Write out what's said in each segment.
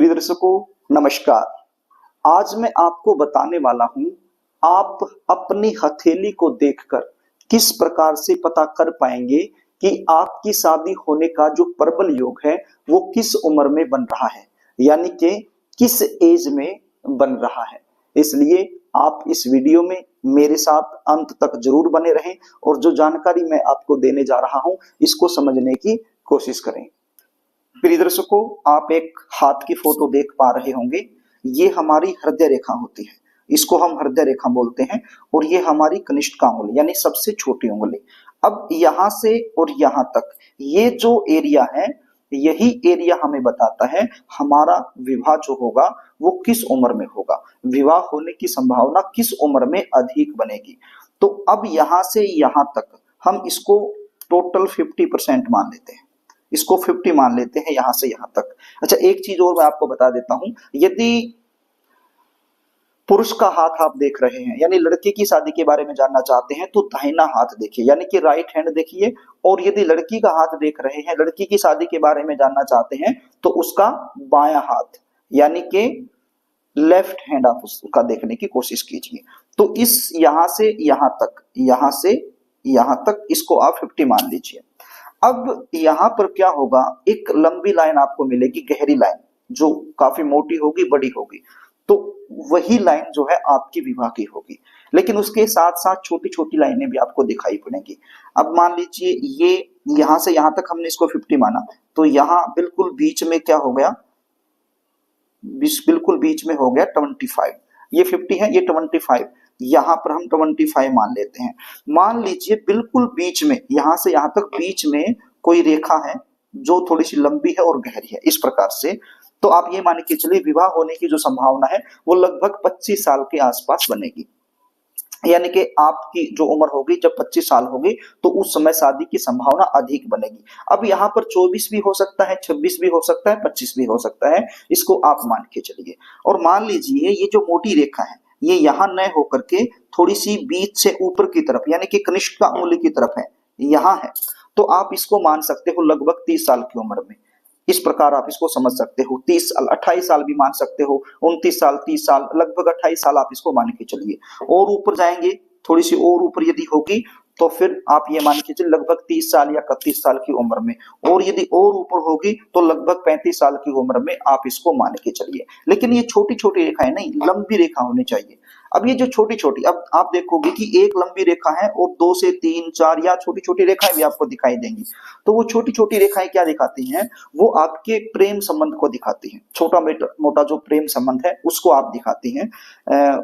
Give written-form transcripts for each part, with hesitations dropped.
प्रिय दर्शकों नमस्कार। आज मैं आपको बताने वाला हूं आप अपनी हथेली को देखकर किस प्रकार से पता कर पाएंगे कि आपकी शादी होने का जो प्रबल योग है वो किस उम्र में बन रहा है, यानी कि किस एज में बन रहा है। इसलिए आप इस वीडियो में मेरे साथ अंत तक जरूर बने रहें और जो जानकारी मैं आपको देने जा रहा हूं इसको समझने की कोशिश करें। प्रिय दर्शकों, आप एक हाथ की फोटो देख पा रहे होंगे। ये हमारी हृदय रेखा होती है, इसको हम हृदय रेखा बोलते हैं। और ये हमारी कनिष्ठ उंगली यानी सबसे छोटी उंगली। अब यहां से और यहां तक ये जो एरिया है, यही एरिया हमें बताता है हमारा विवाह जो होगा वो किस उम्र में होगा, विवाह होने की संभावना किस उम्र में अधिक बनेगी। तो अब यहां से यहां तक हम इसको टोटल 50% मान लेते हैं, इसको 50 मान लेते हैं यहां से यहां तक। अच्छा, एक चीज और मैं आपको बता देता हूं, यदि पुरुष का हाथ आप देख रहे हैं यानी लड़के की शादी के बारे में जानना चाहते हैं तो दाहिना हाथ देखिए यानी कि राइट हैंड देखिए। और यदि लड़की का हाथ देख रहे हैं, लड़की की शादी के बारे में जानना चाहते हैं तो उसका बायां हाथ यानी कि लेफ्ट हैंड आप उसका देखने की कोशिश कीजिए। तो इस यहां से यहां तक, यहां से यहां तक इसको आप 50 मान लीजिए। अब यहां पर क्या होगा, एक लंबी लाइन आपको मिलेगी, गहरी लाइन जो काफी मोटी होगी, बड़ी होगी। तो वही लाइन जो है आपकी विवाह की होगी, लेकिन उसके साथ साथ छोटी छोटी लाइनें भी आपको दिखाई पड़ेंगी। अब मान लीजिए ये यहां से यहां तक हमने इसको 50 माना, तो यहां बिल्कुल बीच में क्या हो गया, बिल्कुल बीच में हो गया 25। ये 50 है, ये 25, यहां पर हम 25 मान लेते हैं। मान लीजिए बिल्कुल बीच में, यहां से यहां तक बीच में कोई रेखा है जो थोड़ी सी लंबी है और गहरी है, इस प्रकार से। तो आप ये मान के चलिए विवाह होने की जो संभावना है वो लगभग 25 साल के आसपास बनेगी। यानी कि आपकी जो उम्र होगी, जब 25 साल होगी तो उस समय शादी की संभावना अधिक बनेगी। अब यहाँ पर 24 भी हो सकता है, 26 भी हो सकता है, 25 भी हो सकता है, इसको आप मान के चलिए। और मान लीजिए ये जो मोटी रेखा है ये यहाँ न होकर के थोड़ी सी बीच से ऊपर की तरफ यानी कि कनिष्ठ उंगली की तरफ है, यहाँ है। तो आप इसको मान सकते हो लगभग 30 साल की उम्र में। इस प्रकार आप इसको समझ सकते हो। 30 साल, 28 साल भी मान सकते हो, 29 साल, 30 साल, लगभग 28 साल आप इसको मान के चलिए। और ऊपर जाएंगे, थोड़ी सी और ऊपर यदि होगी तो फिर आप ये मान के चलिए लगभग 30 साल या 31 साल की उम्र में। और यदि और ऊपर होगी तो लगभग 35 साल की उम्र में आप इसको मान के चलिए। लेकिन ये छोटी छोटी रेखाएं नहीं, लंबी रेखा होनी चाहिए। अब ये जो छोटी छोटी, अब आप देखोगे कि एक लंबी रेखा है और 2 से 3, 4 या छोटी छोटी रेखाएं भी आपको दिखाई देंगी। तो वो छोटी छोटी रेखाएं क्या दिखाती हैं, वो आपके प्रेम संबंध को दिखाती हैं। छोटा मोटा जो प्रेम संबंध है उसको आप दिखाती हैं।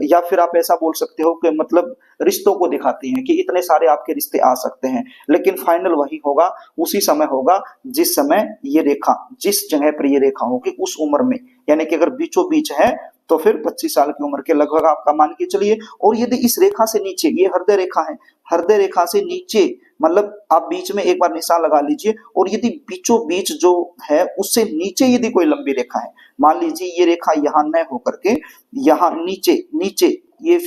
या फिर आप ऐसा बोल सकते हो कि मतलब रिश्तों को दिखाती हैं कि इतने सारे आपके रिश्ते आ सकते हैं। लेकिन फाइनल वही होगा, उसी समय होगा जिस समय ये रेखा, जिस जगह पर ये रेखा होगी उस उम्र में। यानी कि अगर बीचों बीच है तो फिर 25 साल की उम्र के लगभग आपका मान के चलिए। और यदि इस रेखा से नीचे, ये हृदय रेखा है, हृदय रेखा से नीचे मतलब आप बीच में एक बार निशान लगा लीजिए। और यदि बीचों बीच जो है उससे नीचे यदि कोई लंबी रेखा है, मान लीजिए ये रेखा यहाँ न होकर के यहाँ नीचे नीचे ये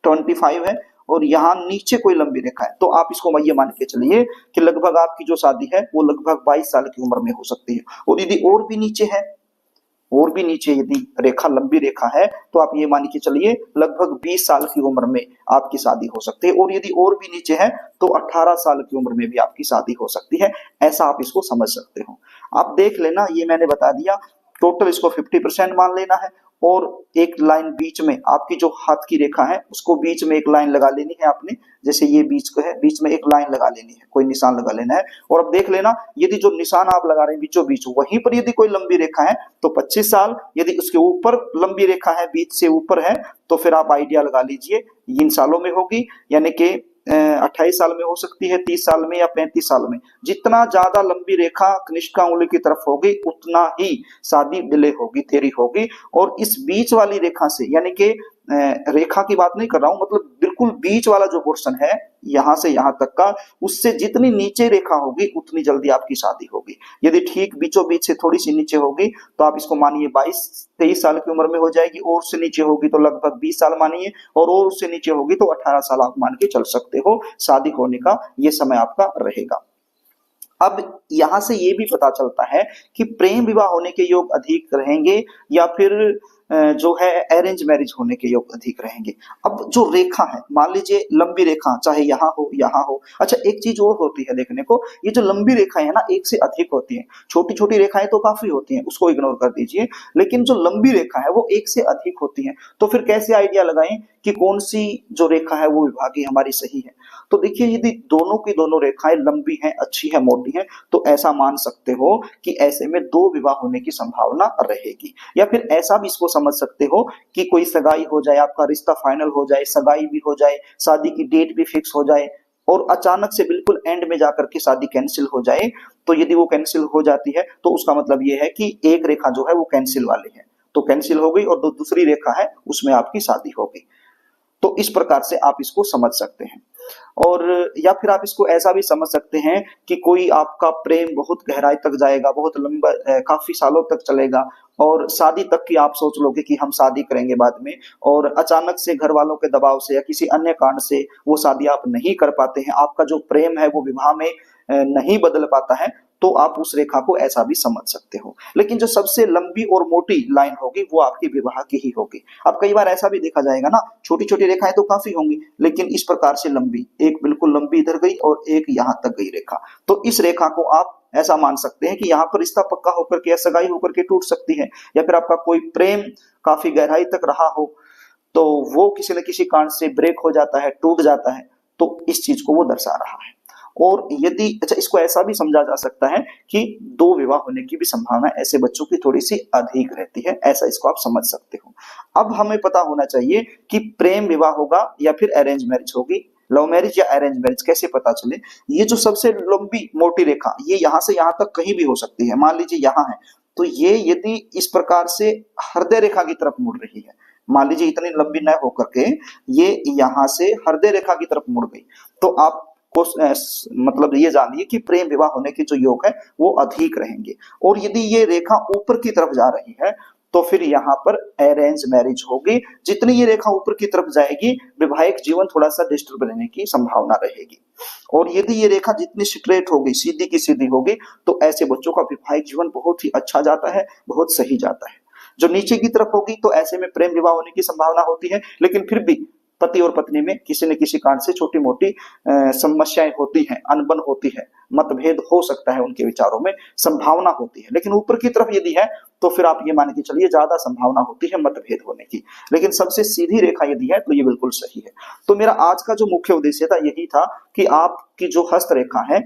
25 है और यहाँ नीचे कोई लंबी रेखा है, तो आप इसको ये मान के चलिए कि लगभग आपकी जो शादी है वो लगभग 22 साल की उम्र में हो सकती है। और यदि और भी नीचे है, और भी नीचे यदि रेखा लंबी रेखा है तो आप ये मान के चलिए लगभग 20 साल की उम्र में आपकी शादी हो सकती है। और यदि और भी नीचे है तो 18 साल की उम्र में भी आपकी शादी हो सकती है। ऐसा आप इसको समझ सकते हो। आप देख लेना, ये मैंने बता दिया। टोटल इसको 50% मान लेना है। और एक लाइन बीच में आपकी जो हाथ की रेखा है उसको बीच में एक लाइन लगा लेनी है आपने, जैसे ये बीच को है, बीच में एक लाइन लगा लेनी है, कोई निशान लगा लेना है। और अब देख लेना, यदि जो निशान आप लगा रहे हैं बीचों बीच, वहीं पर यदि कोई लंबी रेखा है तो 25 साल, यदि उसके ऊपर लंबी रेखा है, बीच से ऊपर है, तो फिर आप आइडिया लगा लीजिए इन सालों में होगी। यानी कि 28 साल में हो सकती है, 30 साल में या 35 साल में। जितना ज्यादा लंबी रेखा कनिष्ठ उंगली की तरफ होगी उतना ही शादी डिले होगी, देरी होगी। और इस बीच वाली रेखा से, यानी कि रेखा की बात नहीं कर रहा हूं, मतलब बिल्कुल बीच वाला जो पोर्शन है यहां से यहां तक का, उससे जितनी नीचे रेखा होगी उतनी जल्दी आपकी शादी होगी। यदि ठीक बीचों बीच से थोड़ी सी नीचे होगी तो आप इसको मानिए 22-23 साल की उम्र में हो जाएगी। और उससे नीचे होगी तो लगभग 20 साल मानिए। और उससे नीचे होगी तो 18 साल आप मान के चल सकते हो। शादी होने का ये समय आपका रहेगा। अब यहां से ये भी पता चलता है कि प्रेम विवाह होने के योग अधिक रहेंगे या फिर जो है अरेंज मैरिज होने के योग अधिक रहेंगे। अब जो रेखा है, मान लीजिए लंबी रेखा चाहे यहाँ हो। अच्छा, एक चीज और होती है देखने को, ये जो लंबी रेखाएं है ना, एक से अधिक होती हैं। छोटी छोटी रेखाएं तो काफी होती हैं, उसको इग्नोर कर दीजिए, लेकिन जो लंबी रेखा है वो एक से अधिक होती है। तो फिर कैसे आइडिया लगाएं कि कौन सी जो रेखा है वो विभागीय हमारी सही है। तो देखिए, यदि दोनों की दोनों रेखाएं लंबी हैं, अच्छी है, मोटी हैं, तो ऐसा मान सकते हो कि ऐसे में दो विवाह होने की संभावना रहेगी। या फिर ऐसा भी इसको समझ सकते हो कि कोई सगाई हो जाए, आपका रिश्ता फाइनल हो जाए, सगाई भी हो जाए, शादी की डेट भी फिक्स हो जाए और अचानक से बिल्कुल एंड में जाकर के शादी कैंसिल हो जाए। तो यदि वो कैंसिल हो जाती है तो उसका मतलब ये है कि एक रेखा जो है वो कैंसिल वाली है, तो कैंसिल हो गई, और जो दूसरी रेखा है उसमें आपकी शादी हो गई। तो इस प्रकार से आप इसको समझ सकते हैं। और या फिर आप इसको ऐसा भी समझ सकते हैं कि कोई आपका प्रेम बहुत गहराई तक जाएगा, बहुत लंबा, काफी सालों तक चलेगा, और शादी तक की आप सोच लोगे कि हम शादी करेंगे बाद में, और अचानक से घर वालों के दबाव से या किसी अन्य कारण से वो शादी आप नहीं कर पाते हैं, आपका जो प्रेम है वो विवाह में नहीं बदल पाता है, तो आप उस रेखा को ऐसा भी समझ सकते हो। लेकिन जो सबसे लंबी और मोटी लाइन होगी वो आपकी विवाह की ही होगी। अब कई बार ऐसा भी देखा जाएगा ना, छोटी छोटी रेखाएं तो काफी होंगी, लेकिन इस प्रकार से लंबी, एक बिल्कुल लंबी इधर गई और एक यहां तक गई रेखा, तो इस रेखा को आप ऐसा मान सकते हैं कि यहाँ पर रिश्ता पक्का होकर के या सगाई होकर के टूट सकती है, या फिर आपका कोई प्रेम काफी गहराई तक रहा हो तो वो किसी न किसी कारण से ब्रेक हो जाता है, टूट जाता है, तो इस चीज को वो दर्शा रहा है। और यदि, अच्छा, इसको ऐसा भी समझा जा सकता है कि दो विवाह होने की भी संभावना ऐसे बच्चों की थोड़ी सी अधिक रहती है, ऐसा इसको आप समझ सकते हो। अब हमें पता होना चाहिए कि प्रेम विवाह होगा या फिर अरेंज मैरिज होगी, लव मैरिज या अरेंज मैरिज, कैसे पता चले। ये जो सबसे लंबी मोटी रेखा, ये यहां से यहां तक कहीं भी हो सकती है। मान लीजिए यहां है, तो ये यदि इस प्रकार से हृदय रेखा की तरफ मुड़ रही है, मान लीजिए इतनी लंबी न होकर के ये यहां से हृदय रेखा की तरफ मुड़ गई, तो आप को मतलब ये जानिए कि प्रेम विवाह होने के जो योग है वो अधिक रहेंगे। और यदि ये रेखा ऊपर की तरफ जा रही है तो फिर यहाँ पर अरेंज मैरिज होगी। जितनी ये रेखा ऊपर की तरफ जाएगी, वैवाहिक जीवन थोड़ा सा डिस्टर्ब रहने की संभावना रहेगी। और यदि ये रेखा जितनी स्ट्रेट होगी, सीधी की सीधी होगी, तो ऐसे बच्चों का वैवाहिक जीवन बहुत ही अच्छा जाता है, बहुत सही जाता है। जो नीचे की तरफ होगी तो ऐसे में प्रेम विवाह होने की संभावना होती है, लेकिन फिर भी पति और पत्नी में किसी न किसी कारण से छोटी मोटी समस्याएं होती हैं, अनबन होती है, मतभेद हो सकता है, उनके विचारों में संभावना होती है। लेकिन ऊपर की तरफ यदि है तो फिर आप ये मान के चलिए ज्यादा संभावना होती है मतभेद होने की। लेकिन सबसे सीधी रेखा यदि है तो ये बिल्कुल सही है। तो मेरा आज का जो मुख्य उद्देश्य था यही था कि आपकी जो हस्त रेखा है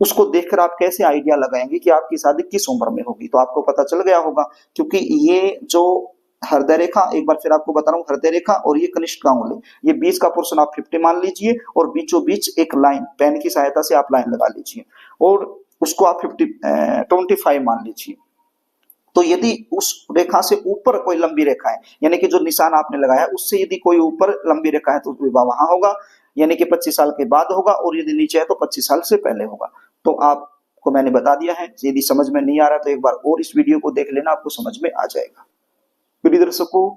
उसको देखकर आप कैसे आइडिया लगाएंगे कि आपकी शादी किस उम्र में होगी। तो आपको पता चल गया होगा, क्योंकि ये जो हृदय रेखा, एक बार फिर आपको बता रहा हूँ, हृदय रेखा और ये कनिष्ठ अंगुली, ये बीच का पोर्शन आप 50 मान लीजिए, और बीचों बीच एक लाइन पेन की सहायता से आप लाइन लगा लीजिए और उसको आप 25 मान लीजिए। तो यदि उस रेखा से ऊपर कोई लंबी रेखा है, यानी कि जो निशान आपने लगाया उससे यदि कोई ऊपर लंबी रेखा है तो विवाह वहां होगा, यानी कि 25 साल के बाद होगा, और यदि नीचे है तो 25 साल से पहले होगा। तो आपको मैंने बता दिया है। यदि समझ में नहीं आ रहा तो एक बार और इस वीडियो को देख लेना, आपको समझ में आ जाएगा। प्रिय दर्शकों,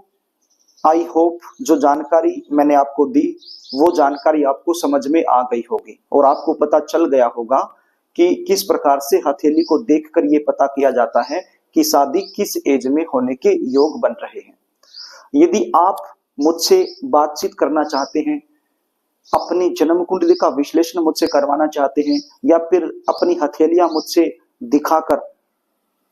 आई होप जो जानकारी मैंने आपको दी वो जानकारी आपको समझ में आ गई होगी, और आपको पता चल गया होगा कि किस प्रकार से हथेली को देखकर ये पता किया जाता है कि शादी किस एज में होने के योग बन रहे हैं। यदि आप मुझसे बातचीत करना चाहते हैं, अपनी जन्म कुंडली का विश्लेषण मुझसे करवाना चाहते हैं, या फिर अपनी हथेलियां मुझसे दिखाकर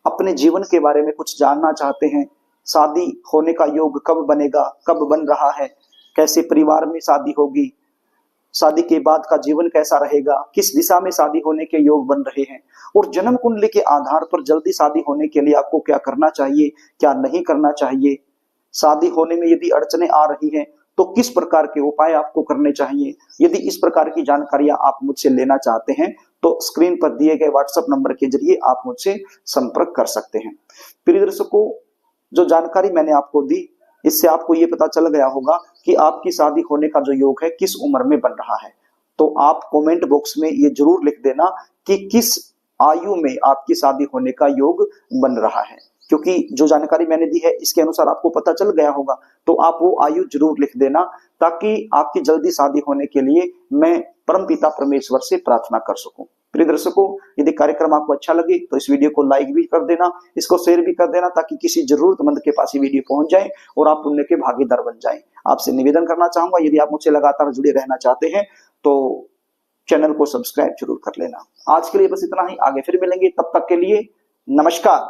अपने जीवन के बारे में कुछ जानना चाहते हैं, शादी होने का योग कब बनेगा, कब बन रहा है, कैसे परिवार में शादी होगी, शादी के बाद का जीवन कैसा रहेगा, किस दिशा में शादी होने के योग बन रहे हैं, और जन्म कुंडली के आधार पर जल्दी शादी होने के लिए आपको क्या करना चाहिए, क्या नहीं करना चाहिए, शादी होने में यदि अड़चने आ रही हैं तो किस प्रकार के उपाय आपको करने चाहिए। यदि इस प्रकार की जानकारियां आप मुझसे लेना चाहते हैं तो स्क्रीन पर दिए गए व्हाट्सएप नंबर के जरिए आप मुझसे संपर्क कर सकते हैं। प्रिय दर्शकों, जो जानकारी मैंने आपको दी इससे आपको ये पता चल गया होगा कि आपकी शादी होने का जो योग है किस उम्र में बन रहा है। तो आप कमेंट बॉक्स में ये जरूर लिख देना कि किस आयु में आपकी शादी होने का योग बन रहा है, क्योंकि जो जानकारी मैंने दी है इसके अनुसार आपको पता चल गया होगा। तो आप वो आयु जरूर लिख देना ताकि आपकी जल्दी शादी होने के लिए मैं परमपिता परमेश्वर से प्रार्थना कर सकूं। प्रिय दर्शकों, यदि कार्यक्रम आपको अच्छा लगे तो इस वीडियो को लाइक भी कर देना, इसको शेयर भी कर देना, ताकि किसी जरूरतमंद के पास ये वीडियो पहुंच जाए और आप पुण्य के भागीदार बन जाएं। आपसे निवेदन करना चाहूंगा, यदि आप मुझसे लगातार जुड़े रहना चाहते हैं तो चैनल को सब्सक्राइब जरूर कर लेना। आज के लिए बस इतना ही, आगे फिर मिलेंगे, तब तक के लिए नमस्कार।